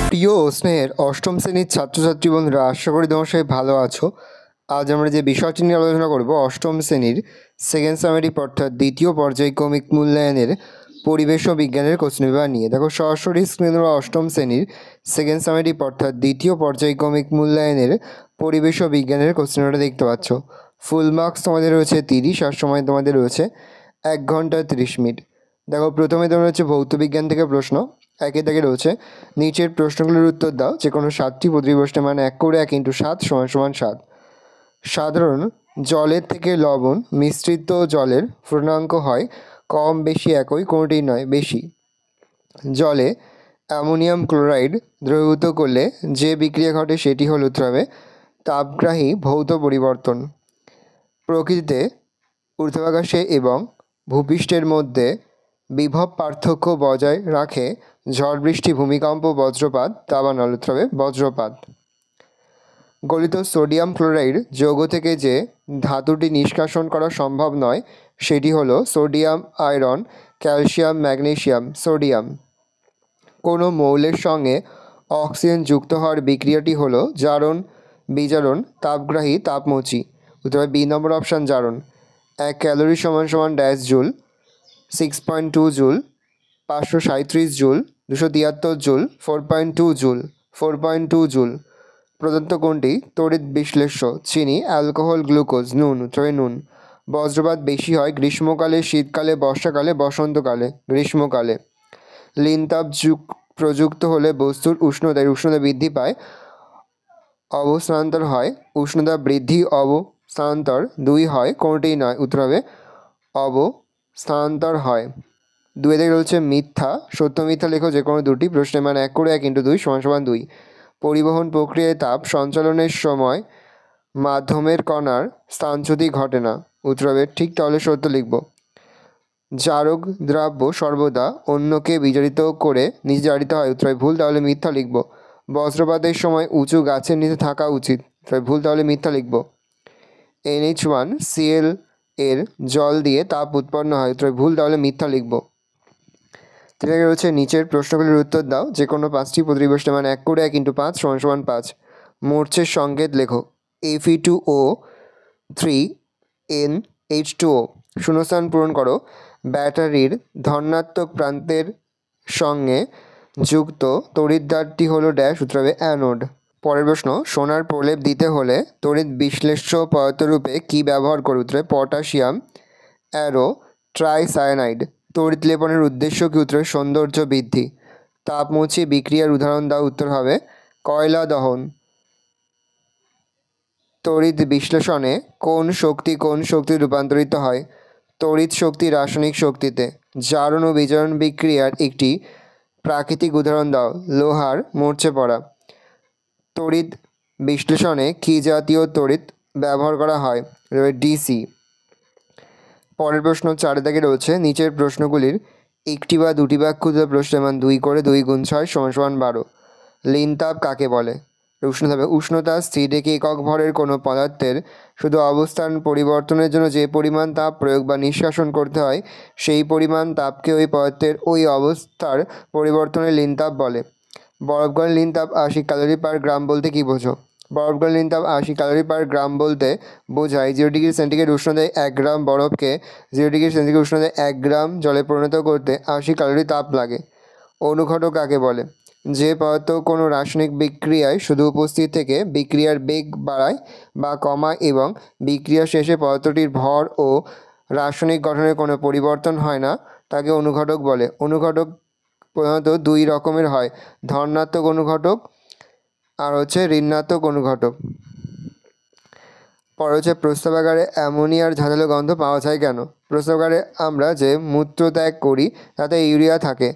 প্রিয় স্নেহের অষ্টম শ্রেণীর ছাত্রছাত্রী বন্ধুরা, আশা করি তোমার সবাই ভালো আছো। আজ আমরা যে বিষয়টি নিয়ে আলোচনা করব, অষ্টম শ্রেণীর সেকেন্ড সামেটিভ অর্থাৎ দ্বিতীয় পর্যায়ক্রমিক মূল্যায়নের পরিবেশ ও বিজ্ঞানের কোশ্চেন পেপার নিয়ে। দেখো সরাসরি স্ক্রিনে তোমরা অষ্টম শ্রেণীর সেকেন্ড সামেটিভ অর্থাৎ দ্বিতীয় পর্যায়ক্রমিক মূল্যায়নের পরিবেশ ও বিজ্ঞানের কোশ্চেন পেপারটা দেখতে পাচ্ছ। ফুল মার্কস তোমাদের রয়েছে 30 আর সময় তোমাদের রয়েছে 1 ঘন্টা 30 মিনিট। দেখো প্রথমে তোমার হচ্ছে ভৌত বিজ্ঞান থেকে প্রশ্ন। একে দাগে রয়েছে নিচের প্রশ্নগুলোর উত্তর দাও। যে কোনো 7টি প্রতিটি প্রশ্নের মান 1 করে 1 × 7 = 7। সাধারণ জলের থেকে লবণ মিশ্রিত জলের পূর্ণাঙ্ক হয় কম বেশি একই, কোনোটি নয় বেশি। জলে অ্যামোনিয়াম ক্লোরাইড দ্রবীভূত করলে যে বিক্রিয়া ঘটে সেটি হল উত্তর হবে তাপগ্রাহী ভৌত পরিবর্তন। প্রকৃতিতে ঊর্ধ্বাকাশে এবং ভূপৃষ্ঠের মধ্যে বিভব পার্থক্য বজায় রাখে ঝড় বৃষ্টি ভূমিকম্প বজ্রপাত দাবানল, উত্তর হবে বজ্রপাত। গলিত সোডিয়াম ক্লোরাইড যৌগ থেকে যে ধাতুটি নিষ্কাশন করা সম্ভব নয় সেটি হলো sodium iron calcium magnesium sodium. কোনো মৌলের সঙ্গে অক্সিজেন যুক্ত হওয়ার বিক্রিয়াটি হলো জারণ বিজারণ তাপগ্রাহী তাপমোচী, উত্তর হবে বি নম্বর অপশান জারণ। 1 ক্যালোরি সমান dash joule, 6.2 joule, 537 joule, 273 joule, 4.2 joule, 4.2 joule. প্রদত্ত কোনটি তড়িৎ বিশ্লেষ্য? চিনি, অ্যালকোহল, গ্লুকোজ, নুন, উত্তর হবে নুন। বজ্রপাত বেশি হয় গ্রীষ্মকালে, শীতকালে, বর্ষাকালে, বসন্তকালে। গ্রীষ্মকালে। লিনতাপ প্রযুক্ত হলে বস্তুর উষ্ণতা বৃদ্ধি পায়, অবস্থানান্তর হয়। উষ্ণতা বৃদ্ধি অবস্থানান্তর 2 হয়, কোনটি নয়, উত্তর হবে অবস্থানান্তর হয়। 2 থেকে রয়েছে মিথ্যা সত্য মিথ্যা লেখো যে কোনো দুটি। প্রশ্নের মান 1 করে 1 × 2 = 2। পরিবহন প্রক্রিয়ায় তাপ সঞ্চালনের সময় মাধ্যমের কণার স্থানচ্যুতি ঘটে না, উত্তর হবে ঠিক, তাহলে সত্য লিখব। জারক দ্রব্য সর্বদা অন্যকে বিজারিত করে নিজে জারিত হয়, উত্তর হবে ভুল, তাহলে মিথ্যা লিখব। বজ্রপাতের সময় উঁচু গাছের নিচে থাকা উচিত, ভুল, তাহলে মিথ্যা লিখব। NH2Cl এর জল দিয়ে তাপ উৎপন্ন হয়, উত্তর ভুল, তাহলে মিথ্যা লিখব। থেকে রয়েছে নিচের প্রশ্নগুলির উত্তর দাও। যে কোনো 5টি প্রতিটি প্রশ্নের মান 1 করে 1 × 5 = 5। মূর্ছের সংকেত লেখো। Fe2O3NH2O। শূন্যস্থান পূরণ করো। ব্যাটারির ধনাত্মক প্রান্তের সঙ্গে যুক্ত তড়িৎদ্বারটি হলো ড্যাশ, উত্তর হবে অ্যানোড। পরের প্রশ্ন, সোনার প্রলেপ দিতে হলে তড়িৎ বিশ্লেষ্য পদার্থরূপে কী ব্যবহার করে, উত্তরে পটাশিয়াম অ্যারো ট্রাইসায়ানাইড। তড়িৎ লেপনের উদ্দেশ্য কী, উত্তরে সৌন্দর্য বৃদ্ধি। তাপমোচী বিক্রিয়ার উদাহরণ দাও, উত্তর হবে কয়লা দহন। তড়িৎ বিশ্লেষণে কোন শক্তি রূপান্তরিত হয়? তড়িৎ শক্তি রাসায়নিক শক্তিতে। জারণ ও বিজারণ বিক্রিয়ার একটি প্রাকৃতিক উদাহরণ দাও। লোহার মরচে পড়া। তড়িৎ বিশ্লেষণে কী জাতীয় তড়িৎ ব্যবহার করা হয়? ডিসি। পরের প্রশ্ন 4 দাগে রয়েছে নিচের প্রশ্নগুলির একটি বা দুটি বাক্য উত্তর। প্রশ্নের মান 2 করে 2 × 6 = 12। লিনতাপ কাকে বলে? উষ্ণতা স্থির রেখে একক ভরের কোনো পদার্থের শুধু অবস্থান পরিবর্তনের জন্য যে পরিমাণ তাপ প্রয়োগ বা নিষ্কাশন করতে হয় সেই পরিমাণ তাপকে ওই পদার্থের ওই অবস্থার পরিবর্তনের লিনতাপ বলে। বরফগড় লিনতাপ 80 ক্যালোরি পার গ্রাম বলতে কী বোঝো? বরফগড় লিনতাপ 80 ক্যালোরি পার গ্রাম বলতে বোঝায় 0 ডিগ্রি সেন্টিগ্রেড উষ্ণতায় 1 গ্রাম বরফকে 0 ডিগ্রি সেন্টিগ্রেড উষ্ণতায় 1 গ্রাম জলে পরিণত করতে 80 ক্যালোরি তাপ লাগে। অনুঘটক কাকে বলে? যে পদার্থ কোনো রাসায়নিক বিক্রিয়ায় শুধু উপস্থিত থেকে বিক্রিয়ার বেগ বাড়ায় বা কমায় এবং বিক্রিয়া শেষে পদার্থটির ভর ও রাসায়নিক গঠনের কোনো পরিবর্তন হয় না তাকে অনুঘটক বলে। অনুঘটক প্রধানত 2 রকমের হয়, ধনাত্মক অনুঘটক আর হচ্ছে ঋণাত্মক অনুঘটক। পরে হচ্ছে প্রস্রাবাগারে অ্যামোনিয়ার ঝাঁঝালো গন্ধ পাওয়া যায় কেন? প্রস্রাবাগারে আমরা যে মূত্র ত্যাগ করি তাতে ইউরিয়া থাকে।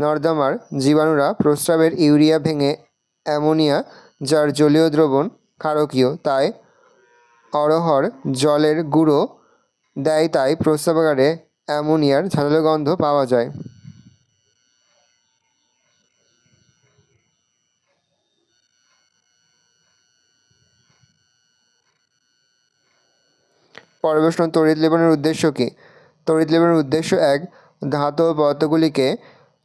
নর্দমার জীবাণুরা প্রস্রাবের ইউরিয়া ভেঙে অ্যামোনিয়া, যার জলীয় দ্রবণ ক্ষারকীয়, তাই অরহর জলের গুঁড়ো দেয়, তাই প্রস্রাবাগারে অ্যামোনিয়ার ঝাঁঝালো গন্ধ পাওয়া যায়। পরের প্রশ্ন, তড়িৎ লেপনের উদ্দেশ্য কী? তড়িৎ লেপনের উদ্দেশ্য 1. ধাতব পদার্থগুলিকে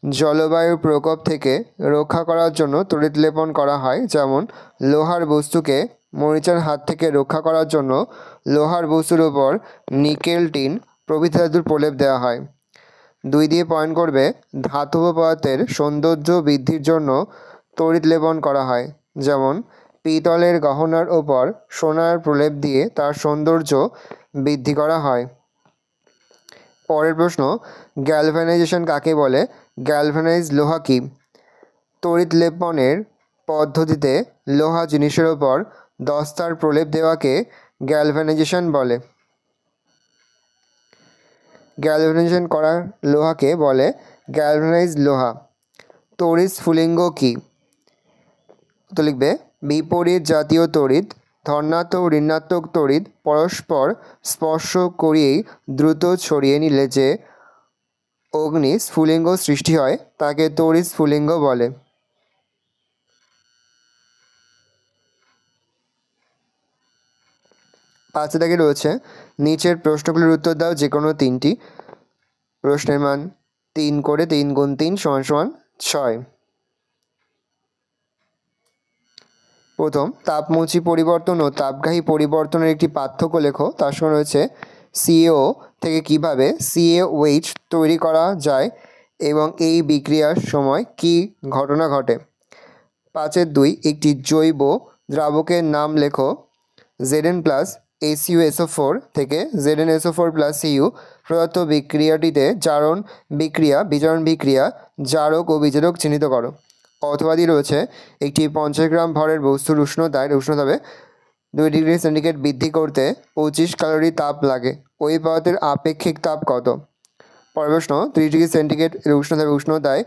জলবায়ুর প্রকোপ থেকে রক্ষা করার জন্য তড়িৎ লেপন করা হয়, যেমন লোহার বস্তুকে মরিচার হাত থেকে রক্ষা করার জন্য লোহার বস্তুর ওপর নিকেল, টিন প্রভৃতি ধাতুর প্রলেপ দেওয়া হয়। 2 দিয়ে পয়েন্ট করবে, ধাতব পদার্থের সৌন্দর্য বৃদ্ধির জন্য তড়িৎ লেপন করা হয়, যেমন পিতলের গহনার ওপর সোনার প্রলেপ দিয়ে তার সৌন্দর্য বৃদ্ধি করা হয়। পরের প্রশ্ন, গ্যালভানাইজেশন কাকে বলে? গ্যালভানাইজ লোহা কি? তড়িৎ লেপনের পদ্ধতিতে লোহা জিনিসের ওপর দস্তার প্রলেপ দেওয়াকে গ্যালভানাইজেশন বলে। গ্যালভানাইজেশন করা লোহাকে বলে গ্যালভানাইজ লোহা। তড়িৎ স্ফুলিঙ্গ কি? তো লিখবে, বিপরীত জাতীয় তড়িৎ, ধনাত্মক ঋণাত্মক তড়িৎ পরস্পর স্পর্শ করিয়েই দ্রুত ছড়িয়ে নিলে যে অগ্নি স্ফুলিঙ্গ সৃষ্টি হয় তাকে তড়িৎ স্ফুলিঙ্গ বলে। পাঁচে দাগে রয়েছে, নিচের প্রশ্নগুলির উত্তর দাও যে কোনো 3টি। প্রশ্নের মান 3 করে, 3 গুণ 3 = 6। প্রথম, তাপমুচি পরিবর্তন ও তাপগ্রাহী পরিবর্তনের একটি পার্থক্য লেখো। তার সঙ্গে রয়েছে সিএও থেকে কিভাবে CaOH তৈরি করা যায় এবং এই বিক্রিয়ার সময় কি ঘটনা ঘটে। 5-এর 2, একটি জৈব দ্রাবকের নাম লেখো। Zn+HCuSO4 থেকে ZnSO4+Cu প্রদত্ত বিক্রিয়াটিতে জারণ বিক্রিয়া, বিজারণ বিক্রিয়া, জারক ও বিজারক চিহ্নিত করো। অথবাদি রয়েছে, একটি 50 গ্রাম ভরের বস্তুর উষ্ণতায় 2 ডিগ্রি সেন্টিগ্রেড বৃদ্ধি করতে 25 ক্যালোরি তাপ লাগে। ওই পদার্থের আপেক্ষিক তাপ কত? পরের প্রশ্ন, 30 ডিগ্রি সেন্টিগ্রেড উষ্ণতায়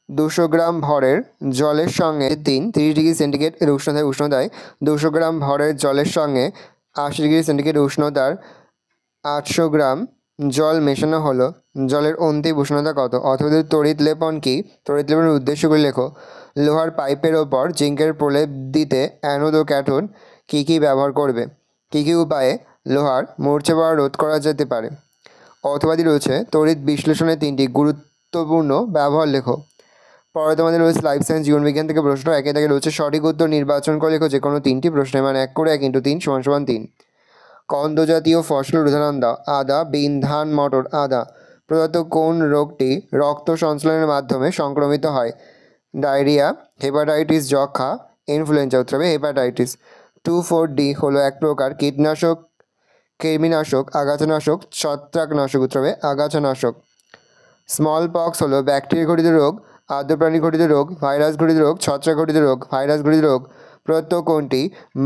200 গ্রাম ভরের জলের সঙ্গে 30 ডিগ্রি সেন্টিগ্রেড উষ্ণতায় 200 গ্রাম ভরের জলের সঙ্গে 80 ডিগ্রি সেন্টিগ্রেড উষ্ণতার 800 গ্রাম জল মেশানো হলো। জলের অন্তিম উষ্ণতা কত? অথবা তড়িৎ লেপন কি? তড়িৎ লেপনের উদ্দেশ্যগুলি লেখো। লোহার পাইপের ওপর জিঙ্কের প্রলেপ দিতে অ্যানোড ও ক্যাথোড কী কী ব্যবহার করবে? কী কী উপায়ে লোহার মূর্ছা পড়া রোধ করা যেতে পারে? অথবাদি রয়েছে, তড়িৎ বিশ্লেষণের 3টি গুরুত্বপূর্ণ ব্যবহার লেখো। পরে তোমাদের রয়েছে লাইফ সায়েন্স জীবনবিজ্ঞান থেকে প্রশ্ন। একে থেকে রয়েছে সঠিক উত্তর নির্বাচন করে লেখো যে কোনো 3টি প্রশ্নের মান 1 করে 1 × 3 = 3। কন্দ জাতীয় ফসলের উদাহরণ দাও। আদা, বিন, ধান, মটর। আদা। প্রদত্ত কোন রোগটি রক্ত সঞ্চালনের মাধ্যমে সংক্রমিত হয়? ডায়রিয়া, হেপাটাইটিস, যক্ষা, ইনফ্লুয়েঞ্জা। উত্তর হবে হেপাটাইটিস। 2,4-D হলো এক প্রকার কীটনাশক, কৃমিনাশক, আগাছানাশক, ছত্রাকনাশক। উত্তর হবে আগাছানাশক। স্মল পক্স হলো ব্যাকটেরিয়া ঘটিত রোগ, আর্দ্রপ্রাণী ঘটিত রোগ, ভাইরাস ঘটিত রোগ, ছত্রাক ঘটিত রোগ। ভাইরাস ঘটিত রোগ প্রদত্ত কোনটি?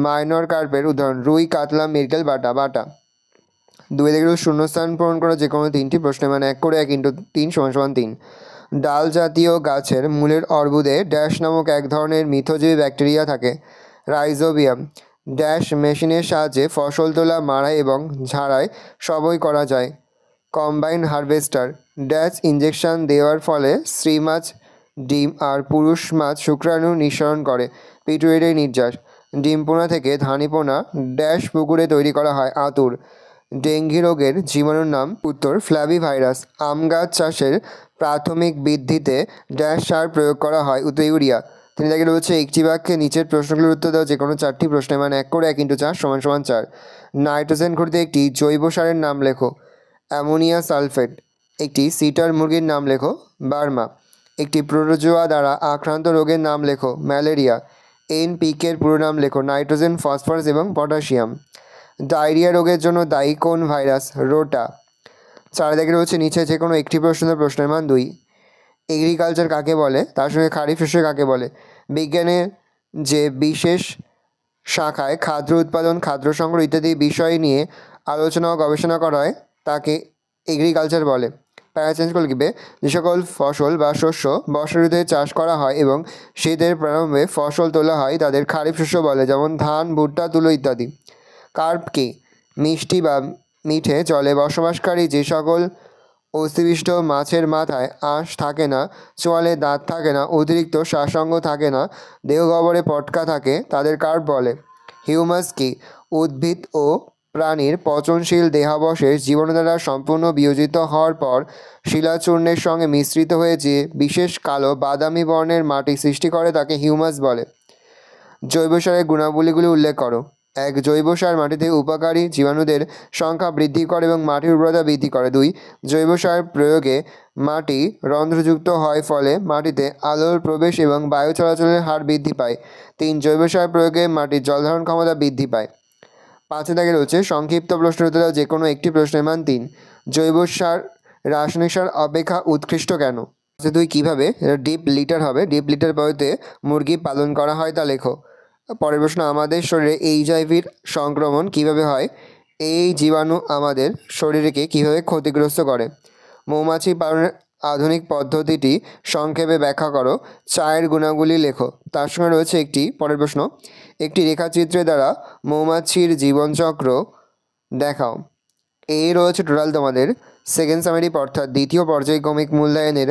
মাইনর কার্পের উদাহরণ রুই, কাতলা, মৃগেল, বাটা। 2 থেকে শূন্যস্থান পূরণ করা যে কোনো 3টি প্রশ্নের মান 1 করে 1 × 3 = 3। ডাল জাতীয় গাছের মূলের অর্বুদে ড্যাশ নামক এক ধরনের মিথজীবী ব্যাকটেরিয়া থাকে। রাইজোবিয়াম। ড্যাশ মেশিনের সাহায্যে ফসল তোলা, মাড়াই এবং ঝাড়াই সবই করা যায়। Combine harvester. ড্যাশ ইঞ্জেকশন দেওয়ার ফলে স্ত্রী মাছ ডিম আর পুরুষ মাছ শুক্রাণু নিঃসরণ করে। পিটুইটারি নির্যাস। ডিমপোনা থেকে ধানিপোনা ড্যাশ পুকুরে তৈরি করা হয়। আতুর। ডেঙ্গি রোগের জীবাণুর নাম? উত্তর ফ্ল্যাভিভাইরাস। আম গাছ চাষের প্রাথমিক বৃদ্ধিতে ড্যাশ সার প্রয়োগ করা হয়? উত্তর ইউরিয়া। 3 থেকে রয়েছে, একটি বাক্যে নিচের প্রশ্নগুলির উত্তর দাও যে কোনো 4টি প্রশ্নের মান 1 করে 1 × 4 = 4। নাইট্রোজেন ঘটিত একটি জৈব সারের নাম লেখো। Ammonia sulphate. একটি সিটার মুরগির নাম লেখো। বার্মা। একটি প্রোটোজোয়া দ্বারা আক্রান্ত রোগের নাম লেখো। ম্যালেরিয়া। NPK এর পুরো নাম লেখো। নাইট্রোজেন, ফসফরাস এবং পটাশিয়াম। ডায়রিয়া রোগের জন্য দায়ী কোন ভাইরাস? রোটা। 4 থেকে রয়েছে, নিচে যে কোনো একটি প্রশ্নের মান 2। এগ্রিকালচার কাকে বলে? তার সঙ্গে খারিফ শস্য কাকে বলে? বিজ্ঞানের যে বিশেষ শাখায় খাদ্য উৎপাদন, খাদ্য সংগ্রহ ইত্যাদি বিষয় নিয়ে আলোচনা ও গবেষণা করা হয় তাকে এগ্রিকালচার বলে। প্যারা চেঞ্জ করে লিখবে, যে সকল ফসল বা শস্য বর্ষা ঋতুতে চাষ করা হয় এবং শীতের প্রারম্ভে ফসল তোলা হয় তাদের খারিফ শস্য বলে, যেমন ধান, ভুট্টা, তুলো ইত্যাদি। কার্প কি? মিষ্টি বা মিঠে জলে বসবাসকারী যে সকল অস্থিবিষ্ট মাছের মাথায় আঁশ থাকে না, চোয়ালে দাঁত থাকে না, অতিরিক্ত শ্বাসাঙ্গ থাকে না, দেহ গহ্বরে পটকা থাকে তাদের কার্প বলে। হিউমাস কি? উদ্ভিদ ও প্রাণীর পচনশীল দেহাবশেষ জীবাণু দ্বারা সম্পূর্ণ বিয়োজিত হওয়ার পর শিলাচূর্ণের সঙ্গে মিশ্রিত হয়ে যে বিশেষ কালো বাদামি বর্ণের মাটি সৃষ্টি করে তাকে হিউমাস বলে। জৈব সারের গুণাবলীগুলি উল্লেখ করো। 1. জৈব সার মাটিতে উপকারী জীবাণুদের সংখ্যা বৃদ্ধি করে এবং মাটির উর্বরতা বৃদ্ধি করে। 2. জৈব সার প্রয়োগে মাটি রন্ধ্রযুক্ত হয়, ফলে মাটিতে আলোর প্রবেশ এবং বায়ু চলাচলের হার বৃদ্ধি পায়। 3. জৈব সার প্রয়োগে মাটির জলধারণ ক্ষমতা বৃদ্ধি পায়। 5 দাগে রয়েছে সংক্ষিপ্ত প্রশ্নের উত্তর দাও যে কোনো একটি প্রশ্নের মান 3। জৈব সার রাসায়নিক সার অপেক্ষা উৎকৃষ্ট কেন? তুই কীভাবে ডিপ লিটার হবে, ডিপ লিটার পদ্ধতিতে মুরগি পালন করা হয় তা লেখো। পরের প্রশ্ন, আমাদের শরীরে এইচআইভির সংক্রমণ কিভাবে হয়? এই জীবাণু আমাদের শরীরকে কিভাবে ক্ষতিগ্রস্ত করে? মৌমাছি পালনের আধুনিক পদ্ধতিটি সংক্ষেপে ব্যাখ্যা করো। চায়ের গুণাগুলি লেখো। তার সঙ্গে রয়েছে একটি পরের প্রশ্ন, একটি রেখাচিত্রের দ্বারা মৌমাছির জীবনচক্র দেখাও। এই রয়েছে টোটাল তোমাদের সেকেন্ড সামেটিভ অর্থাৎ দ্বিতীয় পর্যায়ক্রমিক মূল্যায়নের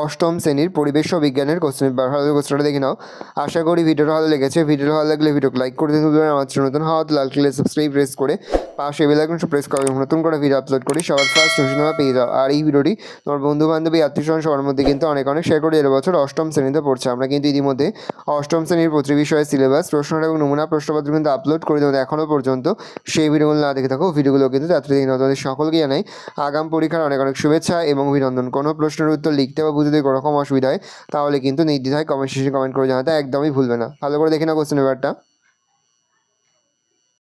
অষ্টম শ্রেণীর পরিবেশ ও বিজ্ঞানের কোশ্চেন। ভালো কোশ্চেনটা দেখে নাও। আশা করি ভিডিওটা ভালো লেগেছে। ভিডিওটা ভালো লাগলে ভিডিওকে লাইক করে দিন। আমার চ্যানেল নতুন হওয়া লাল কালার সাবস্ক্রাইব প্রেস করে পাশে বেল আইকনটা প্রেস করে নতুন করে ভিডিও আপলোড করি সবার ফার্স্ট নোটিফিকেশন পেয়ে যাও। আর এই ভিডিওটি তোমার বন্ধু বান্ধবী আত্মীয়স্বজন সবার মধ্যে কিন্তু অনেক শেয়ার করে। বছর অষ্টম শ্রেণীতে পড়ছে। আমরা কিন্তু ইতিমধ্যে অষ্টম শ্রেণীর প্রতি বিষয়ের সিলেবাস প্রশ্ন এবং নমুনা প্রশ্নপত্র কিন্তু আপলোড করে দেবো। এখনও পর্যন্ত সেই ভিডিওগুলো না দেখে থাকো, ভিডিওগুলো কিন্তু তাড়াতাড়ি দেখে নাও। তোমাদের সকলকে জানাই আগাম পরীক্ষার অনেক শুভেচ্ছা এবং অভিনন্দন। কোনো প্রশ্নের উত্তর লিখতে বা বুঝতে কোনো রকম অসুবিধা হয় তাহলে কিন্তু নির্দ্বিধায় কমেন্ট সেকশনে কমেন্ট করে জানাতে একদমই ভুলবে না। ভালো করে দেখে নাও কোশ্চেন পেপারটা।